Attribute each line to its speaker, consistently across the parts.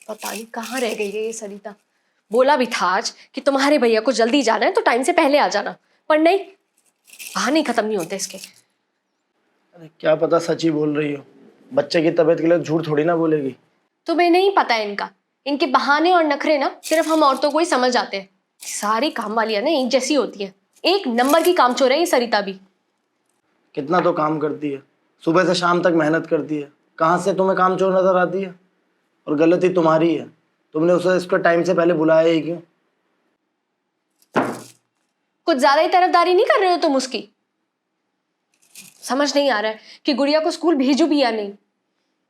Speaker 1: पता नहीं कहाँ रह गई है ये सरिता। बोला भी था आज कि तुम्हारे भैया को जल्दी जाना है तो टाइम से पहले आ जाना, पर नहीं, बहाने खत्म नहीं होते इसके।
Speaker 2: अरे क्या पता सच ही बोल रही हो, बच्चे की तबीयत के लिए झूठ थोड़ी ना बोलेगी।
Speaker 1: तुम्हें नहीं पता है इनके बहाने और नखरे ना सिर्फ हम औरतों को ही समझ आते हैं। सारी काम वालियां ना एक जैसी होती है, एक नंबर की कामचोर है ये सरिता भी।
Speaker 2: कितना तो काम करती है, सुबह से शाम तक मेहनत करती है, कहाँ से तुम्हें कामचोर नजर आती है? और गलती तुम्हारी है, तुमने उसे इसको टाइम से पहले बुलाया ही क्यों?
Speaker 1: कुछ ज्यादा ही तरफदारी नहीं कर रहे हो तुम उसकी? समझ नहीं आ रहा है कि गुड़िया को स्कूल भेजू भी या नहीं,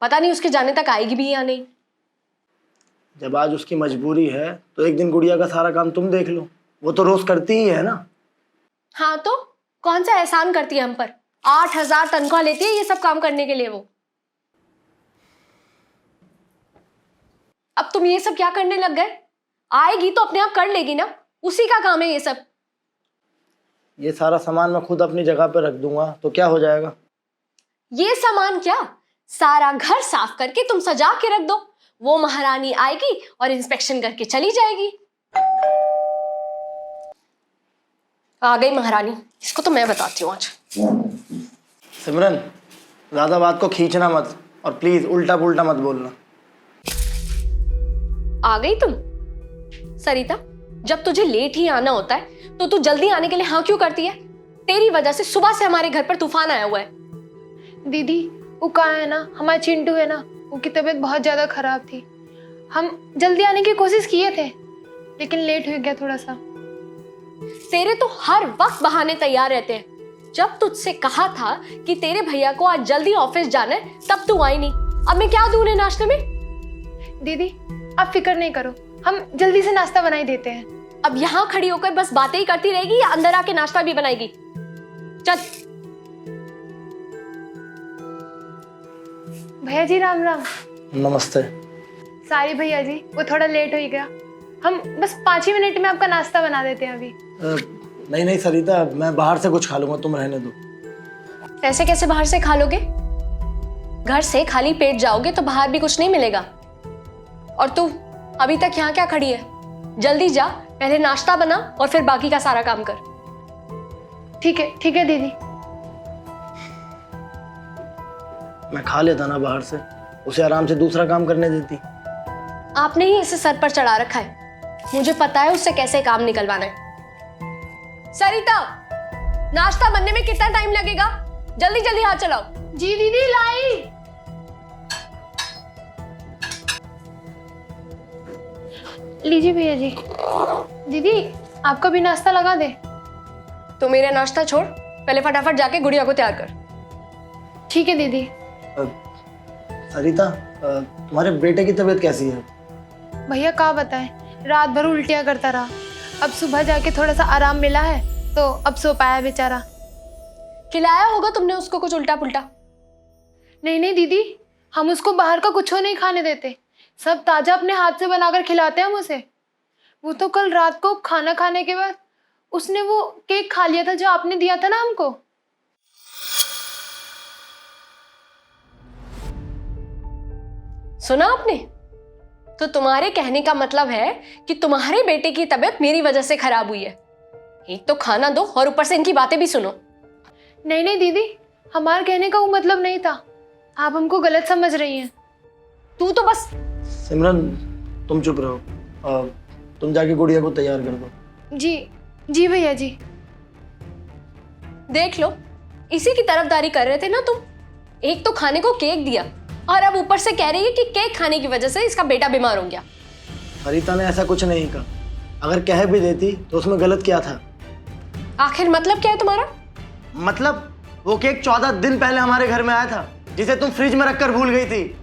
Speaker 1: पता नहीं उसके जाने तक आएगी भी या नहीं।
Speaker 2: जब आज उसकी मजबूरी है तो एक दिन गुड़िया का सारा काम तुम देख लो, वो तो रोज करती ही है ना।
Speaker 1: हाँ तो कौन सा एहसान करती है हम पर? 8,000 तनख्वाह लेती है ये सब काम करने के लिए वो। अब तुम ये सब क्या करने लग गए? आएगी तो अपने आप कर लेगी ना, उसी का काम है ये सब।
Speaker 2: ये सारा सामान मैं खुद अपनी जगह पर रख दूंगा तो क्या हो जाएगा?
Speaker 1: ये सामान क्या, सारा घर साफ करके तुम सजा के रख दो, वो महारानी आएगी और इंस्पेक्शन करके चली जाएगी। आ गई महारानी, इसको तो मैं बताती हूँ आज।
Speaker 2: सिमरन, ज्यादा बात को खींचना मत और प्लीज उल्टा पुल्टा मत बोलना।
Speaker 1: आ गई तुम? सरिता, जब तुझे लेट ही आना होता है तो तू जल्दी आने के लिए हाँ क्यों करती है? तेरी वजह से सुबह से हमारे घर पर तूफान आया हुआ है।
Speaker 3: दीदी वो कहाँ है ना, हमारा चिंटू है ना, उनकी तबीयत बहुत ज्यादा खराब थी। हम जल्दी आने की कोशिश किए थे लेकिन लेट हो गया थोड़ा सा।
Speaker 1: तेरे तो हर वक्त बहाने तैयार रहते हैं। जब तुझसे कहा था कि तेरे भैया को आज जल्दी ऑफिस जाना है तब तू आई नहीं। अब मैं क्या दूं उन्हें नाश्ते में?
Speaker 3: दीदी आप फिक्र नहीं करो, हम जल्दी से नाश्ता बना ही देते हैं।
Speaker 1: अब यहाँ खड़ी होकर बस बातें ही करती रहेगी या अंदर आके नाश्ता भी बनाएगी? चल।
Speaker 3: भैया जी राम राम।
Speaker 2: नमस्ते।
Speaker 3: सॉरी भैया जी, वो थोड़ा लेट हो ही गया। हम बस 5 ही मिनट में आपका नाश्ता बना देते हैं अभी।
Speaker 2: नहीं नहीं सरिता, मैं बाहर से कुछ खा लूंगा, तुम रहने दो।
Speaker 1: ऐसे कैसे बाहर से खा लोगे? घर से खाली पेट जाओगे तो बाहर भी कुछ नहीं मिलेगा। और तू अभी तक यहाँ क्या खड़ी है? जल्दी जा, पहले नाश्ता बना और फिर बाकी का सारा काम कर।
Speaker 3: ठीक है दीदी।
Speaker 2: मैं खा लेता ना बाहर से, उसे आराम से दूसरा काम करने देती।
Speaker 1: आपने ही इसे सर पर चढ़ा रखा है, मुझे पता है उससे कैसे काम निकलवाना है। सरिता, नाश्ता बनने में कितना टाइम लगेगा? जल्दी जल्दी हाथ चलाओ।
Speaker 3: जी दीदी लाई। लीजिए भैया जी। दीदी आपका भी नाश्ता लगा दे।
Speaker 1: तो मेरा नाश्ता छोड़, पहले फटाफट जाके गुड़िया को तैयार कर।
Speaker 3: ठीक है दीदी।
Speaker 2: सरिता, तुम्हारे बेटे की तबीयत कैसी है?
Speaker 3: भैया क्या बताएं, रात भर उल्टियाँ करता रहा। अब सुबह जाके थोड़ा सा आराम मिला है तो अब सो पाया बेचारा।
Speaker 1: खिलाया होगा तुमने उसको कुछ उल्टा पुल्टा?
Speaker 3: नहीं दीदी, हम उसको बाहर का कुछ नहीं खाने देते, सब ताजा अपने हाथ से बनाकर खिलाते हैं हम उसे। वो तो कल रात को खाना खाने के बाद उसने वो केक खा लिया था जो आपने दिया था ना हमको।
Speaker 1: सुना आपने? तो तुम्हारे कहने का मतलब है कि तुम्हारे बेटे की तबीयत मेरी वजह से खराब हुई है। एक तो खाना दो और ऊपर से इनकी बातें भी सुनो।
Speaker 3: नहीं दीदी, हमारे कहने का वो मतलब नहीं था, आप हमको गलत समझ रही हैं।
Speaker 1: तू तो बस।
Speaker 2: सिमरन तुम चुप रहो, तुम जाके गुड़िया को तैयार कर दो।
Speaker 3: जी भैया जी।
Speaker 1: देख लो, इसी की तरफदारी कर रहे थे ना तुम। एक तो खाने को केक दिया और अब ऊपर से कह रही है कि केक खाने की वजह से इसका बेटा बीमार हो गया।
Speaker 2: सरिता ने ऐसा कुछ नहीं कहा, अगर कह भी देती तो उसमें गलत क्या था?
Speaker 1: आखिर मतलब क्या है तुम्हारा?
Speaker 2: मतलब वो केक 14 दिन पहले हमारे घर में आया था, जिसे तुम फ्रिज में रखकर भूल गई थी।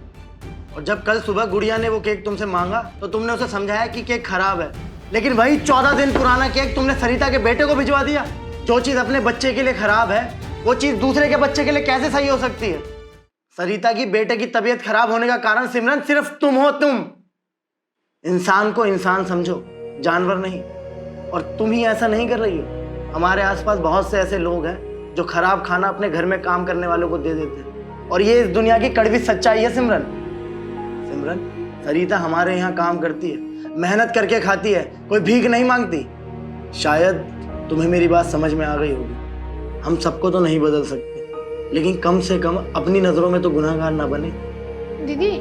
Speaker 2: और जब कल सुबह गुड़िया ने वो केक तुमसे मांगा तो तुमने उसे समझाया कि केक खराब है, लेकिन वही 14 दिन पुराना केक तुमने सरिता के बेटे को भिजवा दिया। जो चीज अपने बच्चे के लिए खराब है वो चीज दूसरे के बच्चे के लिए कैसे सही हो सकती है? सरिता की बेटे की तबीयत खराब होने का कारण सिमरन सिर्फ तुम हो। तुम इंसान को इंसान समझो, जानवर नहीं। और तुम ही ऐसा नहीं कर रही हो। हमारे आसपास बहुत से ऐसे लोग हैं जो खराब खाना अपने घर में काम करने वालों को दे देते हैं, और ये इस दुनिया की कड़वी सच्चाई है। सिमरन सरिता हमारे यहाँ काम करती है, मेहनत करके खाती है, कोई भीख नहीं मांगती। शायद तुम्हें मेरी बात समझ में आ गई होगी। हम सबको तो नहीं बदल सकते, लेकिन कम से कम अपनी नज़रों में तो गुनहगार ना बने।
Speaker 3: दीदी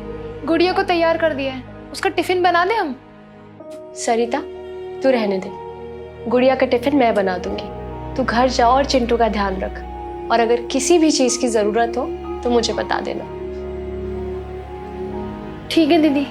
Speaker 3: गुड़िया को तैयार कर दिया है, उसका टिफिन बना दे हम।
Speaker 1: सरिता तू रहने दे, गुड़िया का टिफिन मैं बना दूंगी। तू घर जाओ और चिंटू का ध्यान रख, और अगर किसी भी चीज़ की ज़रूरत हो तो मुझे बता देना।
Speaker 3: ठीक है दीदी।